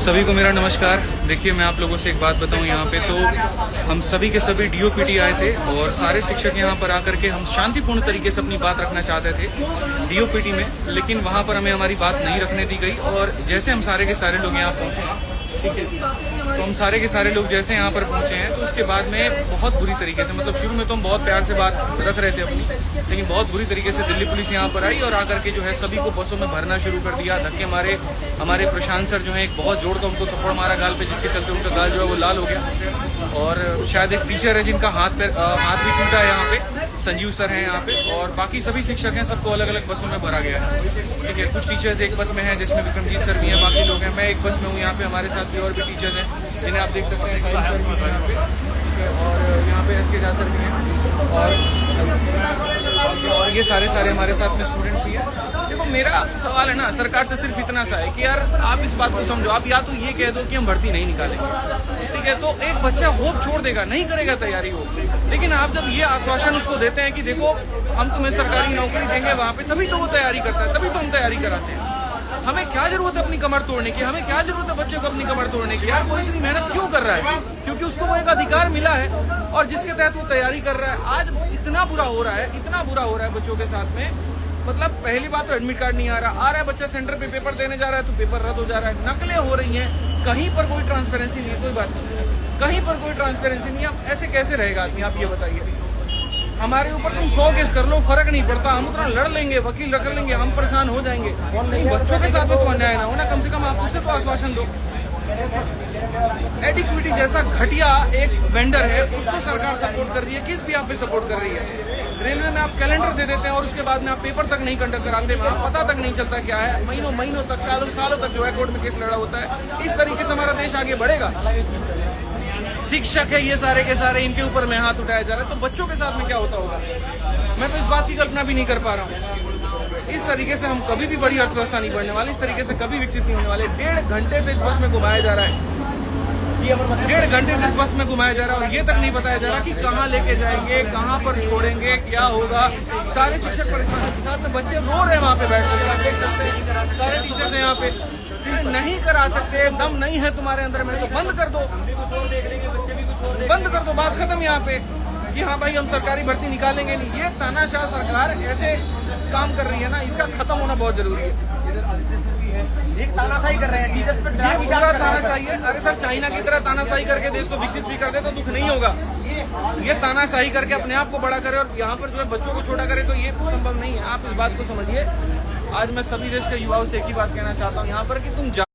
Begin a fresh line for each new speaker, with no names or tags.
सभी को मेरा नमस्कार। देखिए, मैं आप लोगों से एक बात बताऊं, यहाँ पे तो हम सभी के सभी डीओपीटी आए थे और सारे शिक्षक यहाँ पर आकर के हम शांतिपूर्ण तरीके से अपनी बात रखना चाहते थे डीओपीटी में, लेकिन वहाँ पर हमें हमारी बात नहीं रखने दी गई। और जैसे हम सारे के सारे लोग यहाँ पहुँचे, ठीक है, तो हम सारे के सारे लोग जैसे यहाँ पर पहुंचे हैं, तो उसके बाद में बहुत बुरी तरीके से, मतलब शुरू में तो हम बहुत प्यार से बात रख रहे थे अपनी, लेकिन बहुत बुरी तरीके से दिल्ली पुलिस यहाँ पर आई और आकर के जो है सभी को बसों में भरना शुरू कर दिया। धक्के मारे। हमारे प्रशांत सर जो है एक बहुत जोर का उनको थप्पड़ मारा गाल पे, जिसके चलते उनका गाल जो है वो लाल हो गया। और शायद एक टीचर है जिनका हाथ भी टूटा है यहाँ पे, संजीव सर हैं यहाँ पे, और बाकी सभी शिक्षक हैं, सबको अलग अलग बसों में भरा गया है। ठीक है, कुछ टीचर्स एक बस में हैं जिसमें विक्रमजीत सर भी हैं, बाकी लोग हैं। मैं एक बस में हूँ यहाँ पे, हमारे साथ भी और भी टीचर्स हैं जिन्हें आप देख सकते हैं, साहिल सर भी हैं यहाँ पे, और यहाँ पे एसके झा सर भी हैं, और ये सारे हमारे साथ में स्टूडेंट भी हैं। देखो, मेरा सवाल है ना सरकार से सिर्फ इतना सा है कि यार आप इस बात को समझो। आप या तो ये कह दो कि हम भर्ती नहीं निकालेंगे, ठीक है, तो एक बच्चा होप छोड़ देगा, नहीं करेगा तैयारी हो। लेकिन आप जब ये आश्वासन उसको देते हैं कि देखो हम तुम्हें सरकारी नौकरी देंगे वहां पे, तभी तो वो तैयारी करता है, तभी तो हम तैयारी कराते हैं। हमें क्या जरूरत है अपनी कमर तोड़ने की? हमें क्या जरूरत है बच्चे को अपनी कमर तोड़ने की? यार वो इतनी मेहनत क्यों कर रहा है? क्योंकि उसको वो एक अधिकार मिला है और जिसके तहत वो तैयारी कर रहा है। आज इतना बुरा हो रहा है, इतना बुरा हो रहा है बच्चों के साथ में। मतलब पहली बात तो एडमिट कार्ड नहीं आ रहा है बच्चा सेंटर पे पेपर देने जा रहा है तो पेपर रद्द हो जा रहा है, नकलें हो रही हैं, कहीं पर कोई ट्रांसपेरेंसी नहीं है। कोई बात नहीं है, कहीं पर कोई ट्रांसपेरेंसी नहीं है। अब ऐसे कैसे रहेगा आदमी? आप ये बताइए। हमारे ऊपर तुम 100 केस कर लो, फर्क नहीं पड़ता, हम उतना लड़ लेंगे, वकील रख लेंगे, हम परेशान हो जाएंगे। बच्चों के साथ में तो अन्याय ना हो ना, कम से कम आप उससे तो आश्वासन दो। एडिक्विटी जैसा घटिया एक वेंडर है, उसको सरकार सपोर्ट कर रही है, किस भी आप पे सपोर्ट कर रही है। रेलवे में आप कैलेंडर दे देते हैं और उसके बाद में आप पेपर तक नहीं कंडक्ट कराते, वहाँ पता तक नहीं चलता क्या है। महीनों तक, सालों तक जो है कोर्ट में केस लड़ा होता है। इस तरीके से हमारा देश आगे बढ़ेगा? शिक्षक है ये सारे के सारे, इनके ऊपर में हाथ उठाया जा रहा है, तो बच्चों के साथ में क्या होता होगा? मैं तो इस बात की कल्पना भी नहीं कर पा रहा हूँ। इस तरीके से हम कभी भी बड़ी अर्थव्यवस्था नहीं बढ़ने वाली, इस तरीके से कभी विकसित नहीं होने वाले। 1.5 घंटे से इस बस में घुमाया जा रहा है, 1.5 घंटे से इस बस में घुमाया जा रहा है और ये तक नहीं बताया जा रहा कि कहाँ लेके जाएंगे, कहाँ पर छोड़ेंगे, क्या होगा। सारे शिक्षक परेशान के साथ में, बच्चे रो रहे हैं वहाँ पे बैठ कर, आप देख सकते हैं। सारे टीचर्स हैं यहाँ पे, नहीं करा सकते, दम नहीं है तुम्हारे अंदर में तो बंद कर दो, बंद कर दो, बात खत्म यहाँ पे कि हाँ भाई हम सरकारी भर्ती निकालेंगे नहीं। ये तानाशाह सरकार ऐसे काम कर रही है ना, इसका खत्म होना बहुत जरूरी है।
एक तानाशाही कर रहे हैं टीचर्स पे,
ये पूरा तानाशाही है। अरे सर, चाइना की तरह तानाशाही करके देश को विकसित भी कर दे तो दुख नहीं होगा। ये तानाशाही करके अपने आप को बड़ा करे और यहाँ पर जो है बच्चों को छोटा करे, तो ये संभव नहीं है। आप इस बात को समझिए। आज मैं सभी देश के युवाओं से एक ही बात कहना चाहता हूँ यहाँ पर कि तुम